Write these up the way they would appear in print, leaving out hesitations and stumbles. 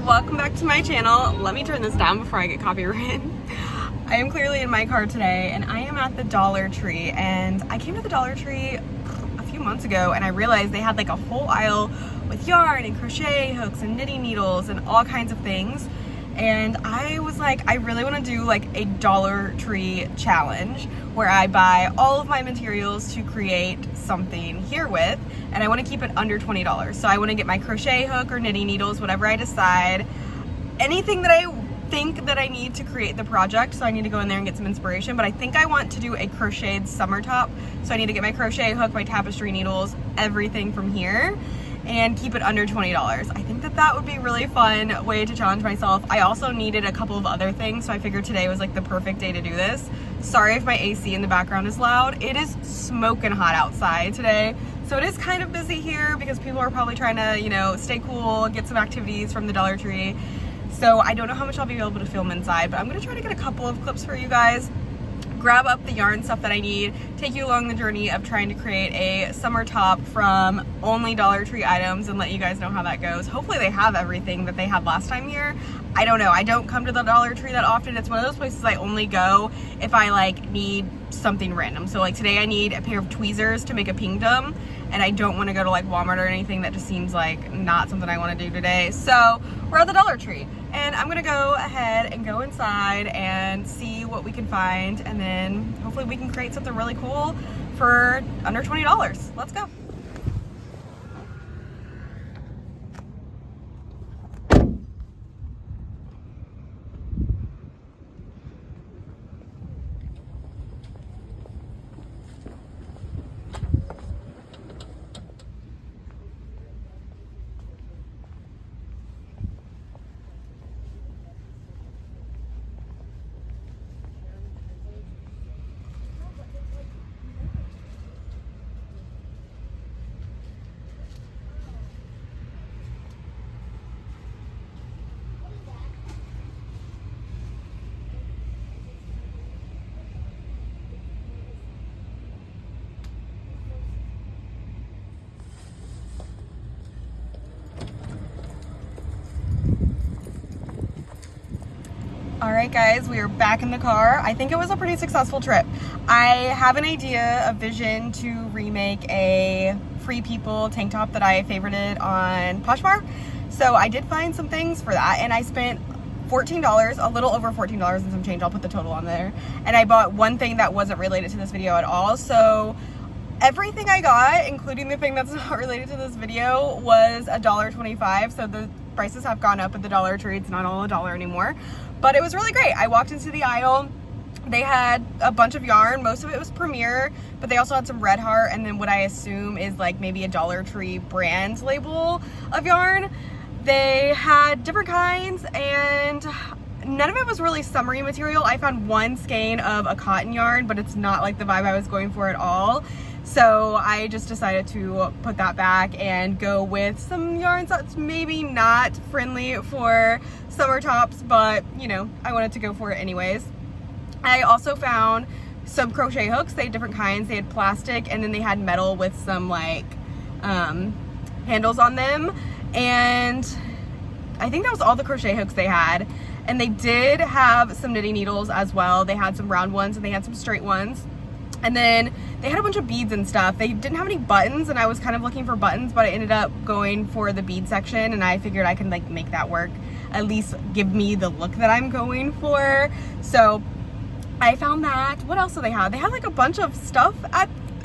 welcome back to my channel. Let me turn this down before I get copywritten. I am clearly in my car today and I am at the Dollar Tree, and I came to the Dollar Tree a few months ago and I realized they had like a whole aisle with yarn and crochet hooks and knitting needles and all kinds of things. And I was like, I really want to do like a Dollar Tree challenge where I buy all of my materials to create something here with, and I want to keep it under $20. So I want to get my crochet hook or knitting needles, whatever I decide, anything that I think that I need to create the project. So I need to go in there and get some inspiration, but I think I want to do a crocheted summer top. So I need to get my crochet hook, my tapestry needles, everything from here, and keep it under $20. I think that that would be a really fun way to challenge myself. I also needed a couple of other things, so I figured today was like the perfect day to do this. Sorry if my AC in the background is loud. It is smoking hot outside today, so it is kind of busy here because people are probably trying to, you know, stay cool, get some activities from the Dollar Tree. So I don't know how much I'll be able to film inside, but I'm gonna try to get a couple of clips for you guys, grab up the yarn stuff that I need, take you along the journey of trying to create a summer top from only Dollar Tree items, and let you guys know how that goes. Hopefully they have everything that they had last time here. I don't know, I don't come to the Dollar Tree that often. It's one of those places I only go if I like need something random. So like today I need a pair of tweezers to make a pingdom, and I don't want to go to like Walmart or anything. That just seems like not something I want to do today. So we're at the Dollar Tree and I'm gonna go ahead and go inside and see what we can find, and then hopefully we can create something really cool for under $20. Let's go. All right guys, we are back in the car. I think it was a pretty successful trip. I have an idea, a vision to remake a Free People tank top that I favorited on Poshmark. So I did find some things for that, and I spent $14, a little over $14 and some change. I'll put the total on there. And I bought one thing that wasn't related to this video at all. So everything I got, including the thing that's not related to this video, was $1.25. So the prices have gone up at the Dollar Tree. It's not all $1 anymore. But it was really great. I walked into the aisle. They had a bunch of yarn. Most of it was Premier, but they also had some Red Heart, and then what I assume is like maybe a Dollar Tree brand label of yarn. They had different kinds, and none of it was really summery material. I found one skein of a cotton yarn, but it's not like the vibe I was going for at all. So I just decided to put that back and go with some yarns that's maybe not friendly for summer tops, but you know, I wanted to go for it anyways. I also found some crochet hooks. They had different kinds. They had plastic, and then they had metal with some like handles on them. And I think that was all the crochet hooks they had. And they did have some knitting needles as well. They had some round ones and they had some straight ones. And then they had a bunch of beads and stuff. They didn't have any buttons, and I was kind of looking for buttons, but I ended up going for the bead section, and I figured I could like make that work, at least give me the look that I'm going for. So I found that. What else do they have? They had like a bunch of stuff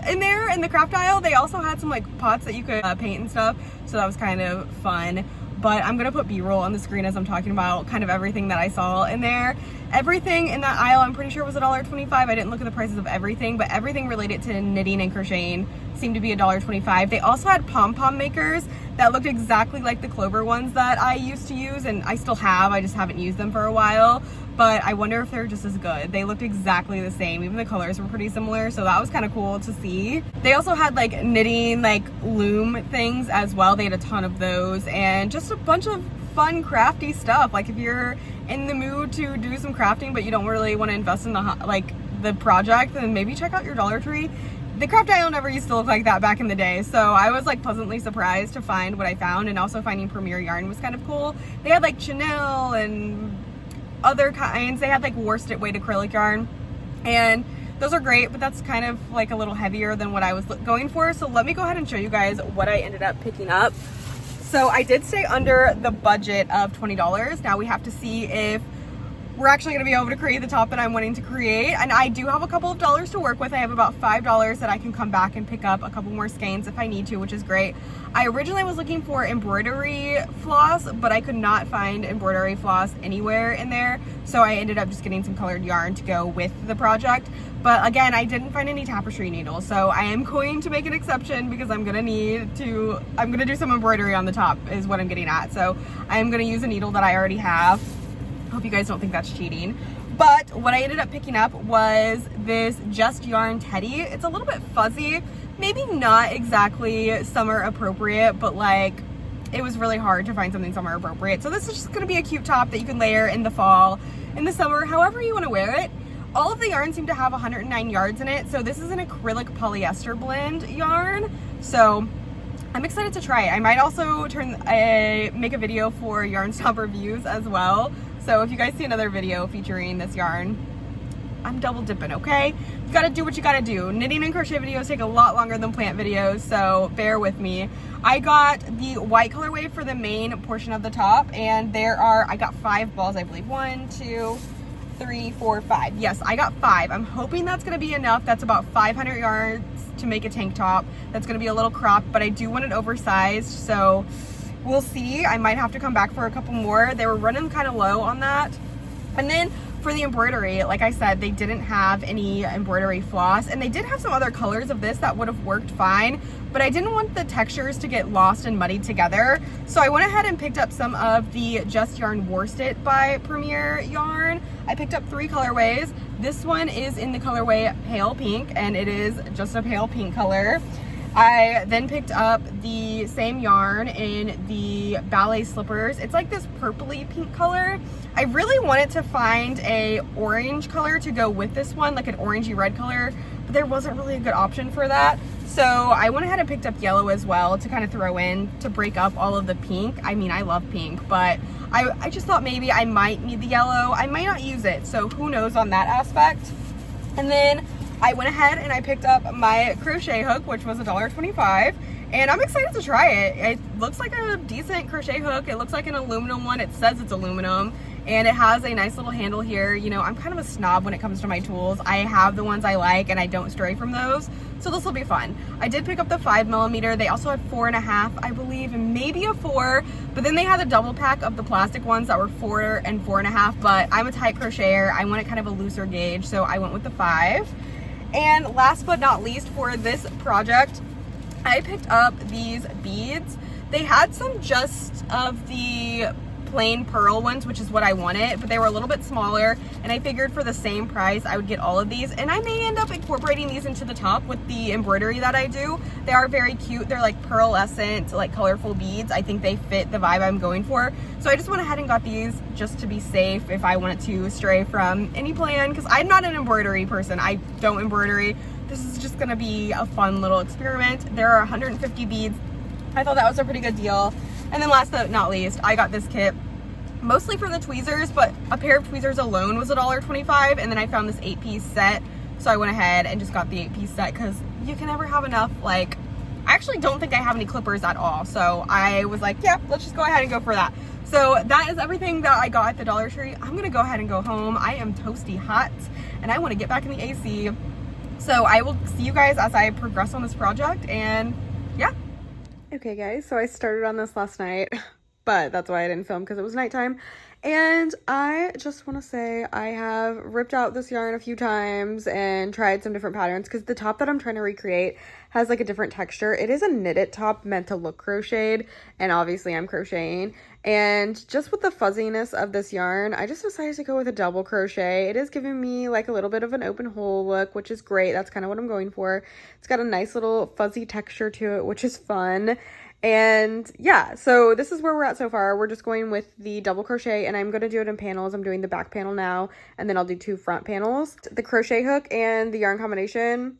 in there in the craft aisle. They also had some like pots that you could paint and stuff, so that was kind of fun. But I'm gonna put B-roll on the screen as I'm talking about kind of everything that I saw in there. Everything in that aisle, I'm pretty sure was $1.25. I didn't look at the prices of everything, but everything related to knitting and crocheting seemed to be $1.25. They also had pom-pom makers that looked exactly like the Clover ones that I used to use, and I still have. I just haven't used them for a while, but I wonder if they're just as good. They looked exactly the same. Even the colors were pretty similar, so that was kind of cool to see. They also had like knitting, like loom things as well. They had a ton of those, and just a bunch of fun crafty stuff. Like if you're in the mood to do some crafting but you don't really want to invest in the project, then maybe check out your Dollar Tree. the craft aisle never used to look like that back in the day, so I was like pleasantly surprised to find what I found, and also finding Premier yarn was kind of cool. They had like Chanel and other kinds. They had like worsted weight acrylic yarn, and those are great, but that's kind of like a little heavier than what I was going for. So let me go ahead and show you guys what I ended up picking up. So I did stay under the budget of $20. Now we have to see if we're actually going to be able to create the top that I'm wanting to create. And I do have a couple of dollars to work with. I have about $5 that I can come back and pick up a couple more skeins if I need to, which is great. I originally was looking for embroidery floss, but I could not find embroidery floss anywhere in there. So I ended up just getting some colored yarn to go with the project. But again, I didn't find any tapestry needles. So I am going to make an exception because I'm gonna do some embroidery on the top is what I'm getting at. So I am gonna use a needle that I already have. Hope you guys don't think that's cheating. But what I ended up picking up was this Just Yarn Teddy. It's a little bit fuzzy, maybe not exactly summer appropriate, but like it was really hard to find something summer appropriate. So this is just gonna be a cute top that you can layer in the fall, in the summer, however you wanna wear it. All of the yarn seem to have 109 yards in it. So this is an acrylic polyester blend yarn. So I'm excited to try it. I might also make a video for Yarn Stop reviews as well. So if you guys see another video featuring this yarn, I'm double dipping, okay? You gotta do what you gotta do. Knitting and crochet videos take a lot longer than plant videos, so bear with me. I got the white colorway for the main portion of the top, and I got 5 balls, I believe. 1, 2, 3, 4, 5. Yes, I got 5. I'm hoping that's gonna be enough. That's about 500 yards to make a tank top. That's gonna be a little cropped, but I do want it oversized, so we'll see. I might have to come back for a couple more. They were running kind of low on that. And then for the embroidery, like I said, they didn't have any embroidery floss, and they did have some other colors of this that would have worked fine, but I didn't want the textures to get lost and muddied together. So I went ahead and picked up some of the Just Yarn Worsted by Premier yarn. I picked up 3 colorways. This one is in the colorway Pale Pink, and it is just a pale pink color. I then picked up the same yarn in the ballet slippers. It's like this purpley pink color. I really wanted to find a orange color to go with this one, like an orangey red color, but there wasn't really a good option for that. So I went ahead and picked up yellow as well to kind of throw in to break up all of the pink. I mean, I love pink, but I just thought maybe I might need the yellow. I might not use it, so who knows on that aspect. And then I went ahead and I picked up my crochet hook, which was $1.25, and I'm excited to try it. It looks like a decent crochet hook. It looks like an aluminum one. It says it's aluminum, and it has a nice little handle here. You know, I'm kind of a snob when it comes to my tools. I have the ones I like, and I don't stray from those, so this will be fun. I did pick up the 5mm. They also had 4.5, I believe, and maybe a 4, but then they had a double pack of the plastic ones that were 4 and 4.5, but I'm a tight crocheter. I wanted kind of a looser gauge, so I went with the 5. And last but not least, for this project, I picked up these beads. They had some just of the plain pearl ones, which is what I wanted, but they were a little bit smaller, and I figured for the same price I would get all of these, and I may end up incorporating these into the top with the embroidery that I do. They are very cute. They're like pearlescent, like colorful beads. I think they fit the vibe I'm going for, so I just went ahead and got these just to be safe if I wanted to stray from any plan, because I'm not an embroidery person. I don't embroidery. This is just gonna be a fun little experiment. There are 150 beads. I thought that was a pretty good deal. And then last but not least, I got this kit mostly for the tweezers, but a pair of tweezers alone was $1.25, and then I found this 8-piece set, so I went ahead and just got the 8-piece set because you can never have enough. Like, I actually don't think I have any clippers at all, so I was like, yeah, let's just go ahead and go for that. So that is everything that I got at the Dollar Tree. I'm gonna go ahead and go home. I am toasty hot, and I want to get back in the AC. So I will see you guys as I progress on this project, and yeah. Okay guys, so I started on this last night, but that's why I didn't film, because it was nighttime. And I just want to say I have ripped out this yarn a few times and tried some different patterns, because the top that I'm trying to recreate has like a different texture. It is a knitted top meant to look crocheted, and obviously I'm crocheting. And just with the fuzziness of this yarn, I just decided to go with a double crochet. It is giving me like a little bit of an open hole look, which is great. That's kind of what I'm going for. It's got a nice little fuzzy texture to it, which is fun. And yeah, so this is where we're at so far. We're just going with the double crochet, and I'm going to do it in panels. I'm doing the back panel now, and then I'll do 2 front panels. The crochet hook and the yarn combination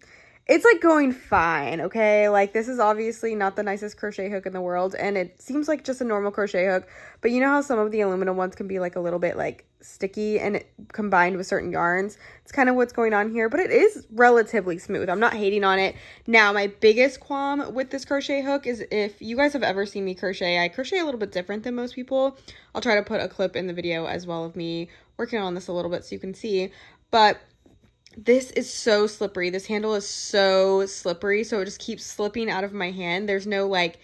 It's like going fine, okay? Like this is obviously not the nicest crochet hook in the world, and it seems like just a normal crochet hook, but you know how some of the aluminum ones can be like a little bit like sticky and combined with certain yarns? It's kind of what's going on here, but it is relatively smooth. I'm not hating on it. Now, my biggest qualm with this crochet hook is, if you guys have ever seen me crochet, I crochet a little bit different than most people. I'll try to put a clip in the video as well of me working on this a little bit so you can see, but this is so slippery. This handle is so slippery, so it just keeps slipping out of my hand. There's no like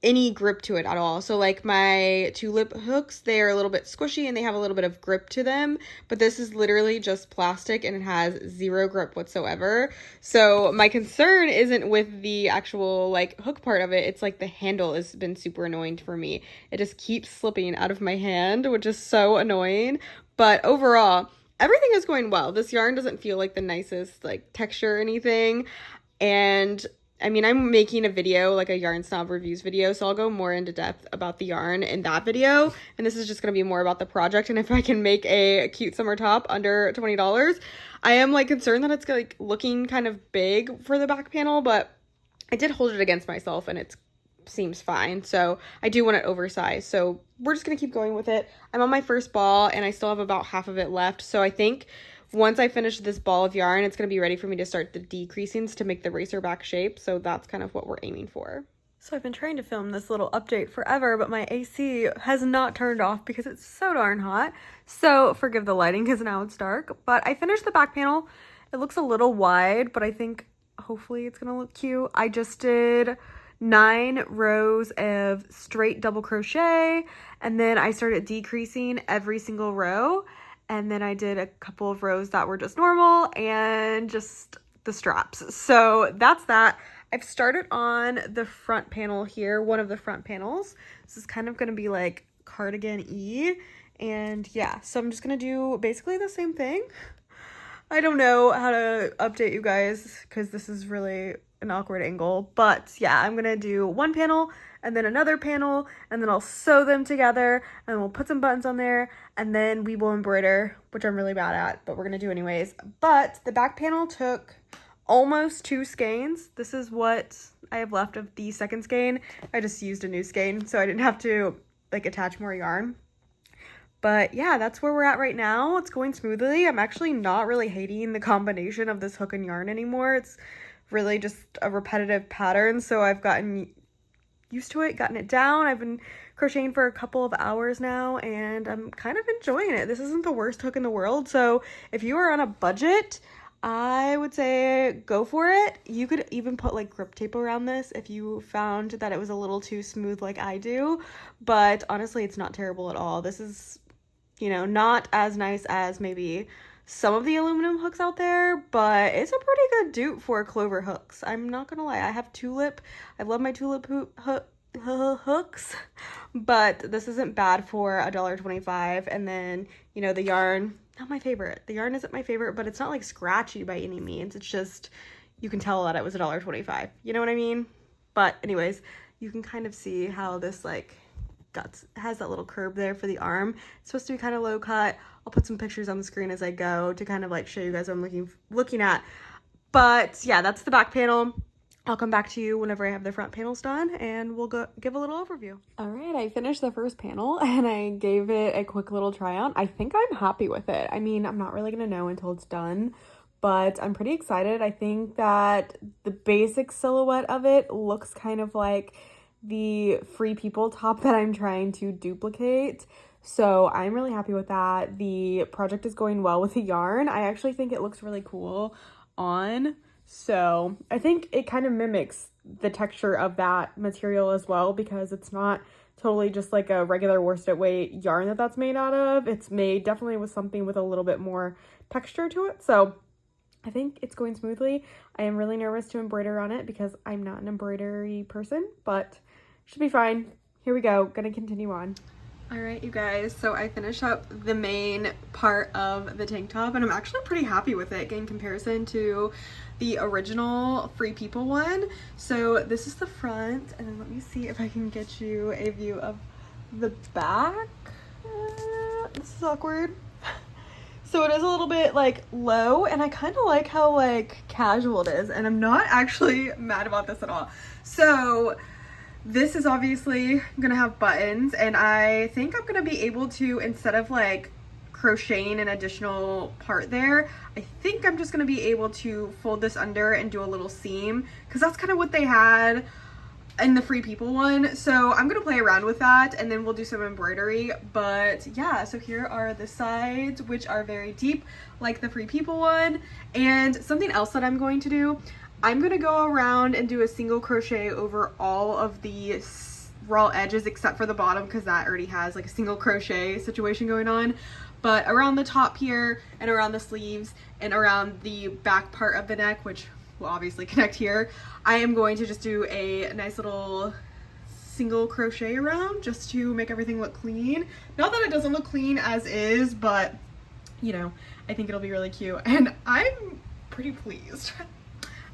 any grip to it at all. So like my tulip hooks, they're a little bit squishy and they have a little bit of grip to them, but this is literally just plastic and it has zero grip whatsoever. So my concern isn't with the actual like hook part of it, it's like the handle has been super annoying for me. It just keeps slipping out of my hand, which is so annoying. But overall, everything is going well. This yarn doesn't feel like the nicest like texture or anything. And I mean, I'm making a video, like a yarn snob reviews video, so I'll go more into depth about the yarn in that video. And this is just going to be more about the project and if I can make a cute summer top under $20. I am like concerned that it's like looking kind of big for the back panel, but I did hold it against myself and it seems fine. So I do want it oversized. So we're just going to keep going with it. I'm on my first ball and I still have about half of it left. So I think once I finish this ball of yarn, it's going to be ready for me to start the decreasings to make the racer back shape. So that's kind of what we're aiming for. So I've been trying to film this little update forever, but my AC has not turned off because it's so darn hot. So forgive the lighting because now it's dark. But I finished the back panel. It looks a little wide, but I think hopefully it's going to look cute. I just did 9 rows of straight double crochet, and then I started decreasing every single row, and then I did a couple of rows that were just normal and just the straps. So that's that. I've started on the front panel here, one of the front panels. This is kind of going to be like cardigan-y, and yeah, so I'm just going to do basically the same thing. I don't know how to update you guys because this is really an awkward angle, but yeah, I'm gonna do one panel and then another panel, and then I'll sew them together and we'll put some buttons on there, and then we will embroider, which I'm really bad at, but we're gonna do anyways. But the back panel took almost 2 skeins. This is what I have left of the second skein. I just used a new skein so I didn't have to like attach more yarn. But yeah, that's where we're at right now. It's going smoothly. I'm actually not really hating the combination of this hook and yarn anymore. It's really just a repetitive pattern, so I've gotten used to it, gotten it down. I've been crocheting for a couple of hours now and I'm kind of enjoying it. This isn't the worst hook in the world, so if you are on a budget, I would say go for it. You could even put like grip tape around this if you found that it was a little too smooth like I do, but honestly it's not terrible at all. This is, you know, not as nice as maybe some of the aluminum hooks out there, but it's a pretty good dupe for clover hooks. I'm not gonna lie, I have tulip. I love my tulip hooks, but this isn't bad for $1.25. And then, you know, the yarn, not my favorite. The yarn isn't my favorite, but it's not like scratchy by any means. It's just, you can tell that it was $1.25. You know what I mean? But anyways, you can kind of see how this like has that little curve there for the arm. It's supposed to be kind of low cut. I'll put some pictures on the screen as I go to kind of like show you guys what I'm looking at. But yeah, that's the back panel. I'll come back to you whenever I have the front panels done and we'll go give a little overview. All right, I finished the first panel and I gave it a quick little try on. I think I'm happy with it. I mean, I'm not really gonna know until it's done, but I'm pretty excited. I think that the basic silhouette of it looks kind of like the Free People top that I'm trying to duplicate. So I'm really happy with that. The project is going well with the yarn. I actually think it looks really cool on. So I think it kind of mimics the texture of that material as well, because it's not totally just like a regular worsted weight yarn that's made out of. It's made definitely with something with a little bit more texture to it. So I think it's going smoothly. I am really nervous to embroider on it because I'm not an embroidery person, but should be fine. Here we go. Gonna continue on. All right, you guys, so I finished up the main part of the tank top and I'm actually pretty happy with it in comparison to the original Free People one. So this is the front, and then let me see if I can get you a view of the back. This is awkward. So it is a little bit like low, and I kind of like how like casual it is, and I'm not actually mad about this at all. So this is obviously gonna have buttons, and I think I'm gonna be able to, instead of like crocheting an additional part there, I think I'm just gonna be able to fold this under and do a little seam, because that's kind of what they had in the Free People one. So I'm gonna play around with that, and then we'll do some embroidery. But yeah, so here are the sides, which are very deep like the Free People one. And something else that I'm going to do, I'm gonna go around and do a single crochet over all of the raw edges except for the bottom, because that already has like a single crochet situation going on. But around the top here, and around the sleeves, and around the back part of the neck, which will obviously connect here, I am going to just do a nice little single crochet around, just to make everything look clean. Not that it doesn't look clean as is, but you know, I think it'll be really cute, and I'm pretty pleased.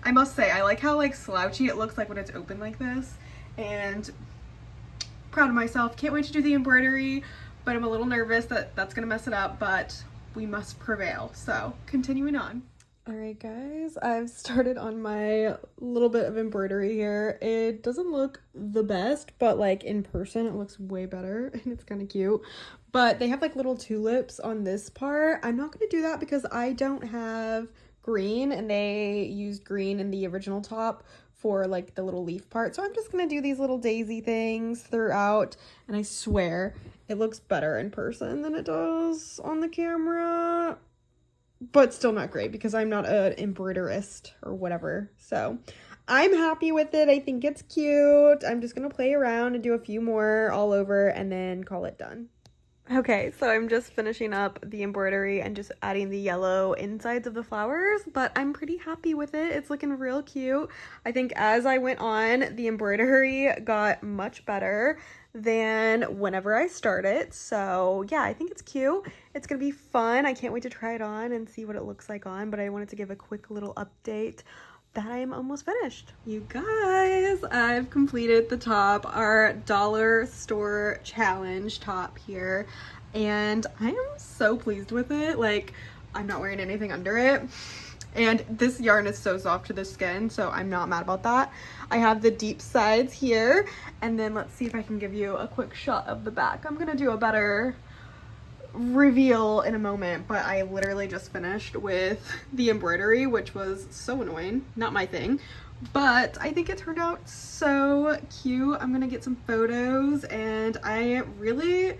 I must say, I like how like slouchy it looks like when it's open like this, and proud of myself. Can't wait to do the embroidery, but I'm a little nervous that that's gonna mess it up, but we must prevail. So continuing on. All right guys, I've started on my little bit of embroidery here. It doesn't look the best, but like in person it looks way better, and it's kind of cute. But they have like little tulips on this part. I'm not gonna do that because I don't have green, and they used green in the original top for like the little leaf part. So I'm just gonna do these little daisy things throughout, and I swear it looks better in person than it does on the camera. But still not great because I'm not an embroiderist or whatever. So I'm happy with it. I think it's cute. I'm just gonna play around and do a few more all over and then call it done. Okay, so I'm just finishing up the embroidery and just adding the yellow insides of the flowers, but I'm pretty happy with it. It's looking real cute. I think as I went on, the embroidery got much better than whenever I started. So yeah, I think it's cute. It's gonna be fun. I can't wait to try it on and see what it looks like on, but I wanted to give a quick little update that I am almost finished. You guys, I've completed the top, our dollar store challenge top here, and I am so pleased with it. Like, I'm not wearing anything under it, and this yarn is so soft to the skin, so I'm not mad about that. I have the deep sides here, and then let's see if I can give you a quick shot of the back. I'm gonna do a better reveal in a moment, but I literally just finished with the embroidery, which was so annoying, not my thing, but I think it turned out so cute. I'm gonna get some photos, and I really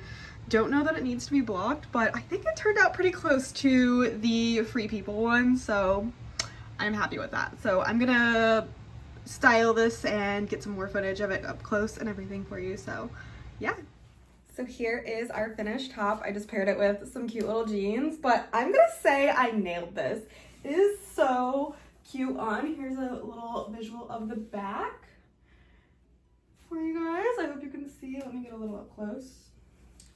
don't know that it needs to be blocked, but I think it turned out pretty close to the Free People one, so I'm happy with that. So I'm gonna style this and get some more footage of it up close and everything for you. So yeah. So here is our finished top. I just paired it with some cute little jeans, but I'm gonna say I nailed this. It is so cute on. Here's a little visual of the back for you guys. I hope you can see. Let me get a little up close.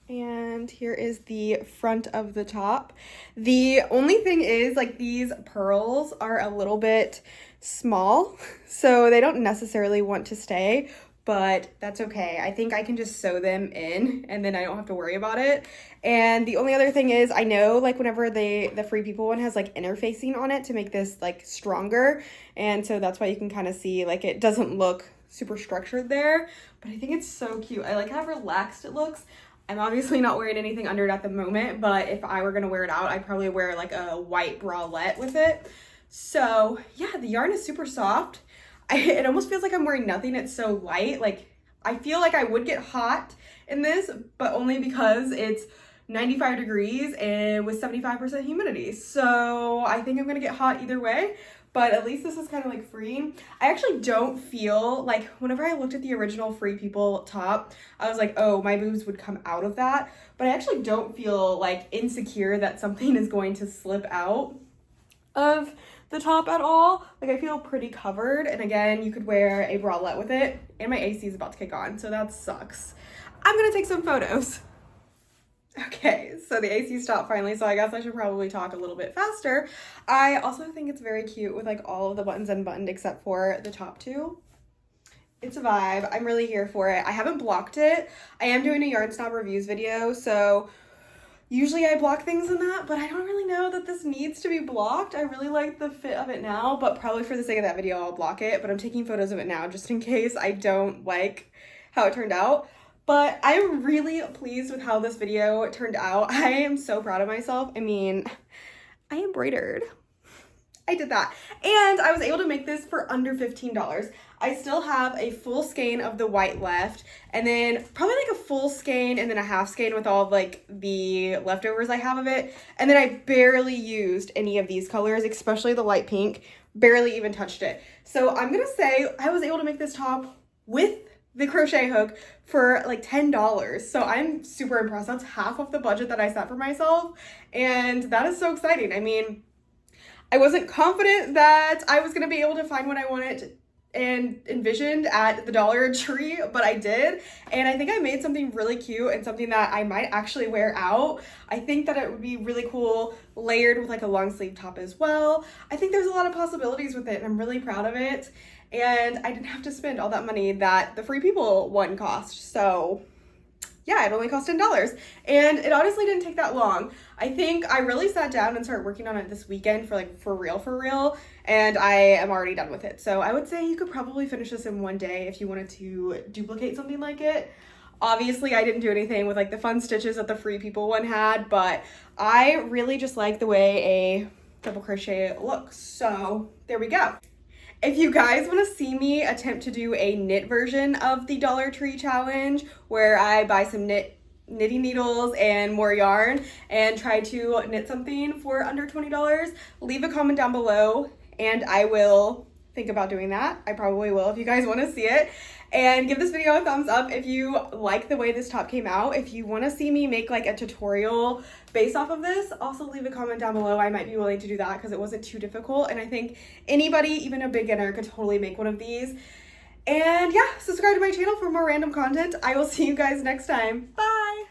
And here is the front of the top. The only thing is, like, these pearls are a little bit small, so they don't necessarily want to stay, but that's okay. I think I can just sew them in, and then I don't have to worry about it. And the only other thing is, I know like whenever the Free People one has like interfacing on it to make this like stronger, and so that's why you can kind of see like it doesn't look super structured there, but I think it's so cute. I like how relaxed it looks. I'm obviously not wearing anything under it at the moment, but if I were gonna wear it out, I'd probably wear like a white bralette with it. So yeah, the yarn is super soft. It almost feels like I'm wearing nothing. It's so light. Like, I feel like I would get hot in this, but only because it's 95 degrees and with 75% humidity. So I think I'm gonna get hot either way, but at least this is kind of like freeing. I actually don't feel like, whenever I looked at the original Free People top, I was like, oh, my boobs would come out of that. But I actually don't feel like insecure that something is going to slip out of the top at all. Like, I feel pretty covered, and again, you could wear a bralette with it, and my AC is about to kick on, so that sucks. I'm gonna take some photos. Okay, so the AC stopped finally, so I guess I should probably talk a little bit faster. I also think it's very cute with like all of the buttons unbuttoned except for the top two. It's a vibe. I'm really here for it. I haven't blocked it. I am doing a Yarn Snob reviews video, so Usually I block things in that, but I don't really know that this needs to be blocked. I really like the fit of it now, but probably for the sake of that video, I'll block it. But I'm taking photos of it now just in case I don't like how it turned out. But I'm really pleased with how this video turned out. I am so proud of myself. I mean, I embroidered. I did that. And I was able to make this for under $15. I still have a full skein of the white left, and then probably like a full skein and then a half skein with all of like the leftovers I have of it. And then I barely used any of these colors, especially the light pink, barely even touched it. So I'm gonna say I was able to make this top with the crochet hook for like $10. So I'm super impressed. That's half of the budget that I set for myself. And that is so exciting. I mean, I wasn't confident that I was gonna be able to find what I wanted and envisioned at the Dollar Tree, but I did. And I think I made something really cute and something that I might actually wear out. I think that it would be really cool layered with like a long sleeve top as well. I think there's a lot of possibilities with it and I'm really proud of it. And I didn't have to spend all that money that the Free People one cost. So yeah, it only cost $10 and it honestly didn't take that long. I think I really sat down and started working on it this weekend for real, and I am already done with it. So I would say you could probably finish this in one day if you wanted to duplicate something like it. Obviously, I didn't do anything with like the fun stitches that the Free People one had, but I really just like the way a double crochet looks. So there we go. If you guys want to see me attempt to do a knit version of the Dollar Tree challenge where I buy some knitting needles and more yarn and try to knit something for under $20, leave a comment down below and I will think about doing that. I probably will if you guys want to see it. And give this video a thumbs up if you like the way this top came out. If you want to see me make like a tutorial based off of this, also leave a comment down below. I might be willing to do that because it wasn't too difficult. And I think anybody, even a beginner, could totally make one of these. And yeah, subscribe to my channel for more random content. I will see you guys next time. Bye!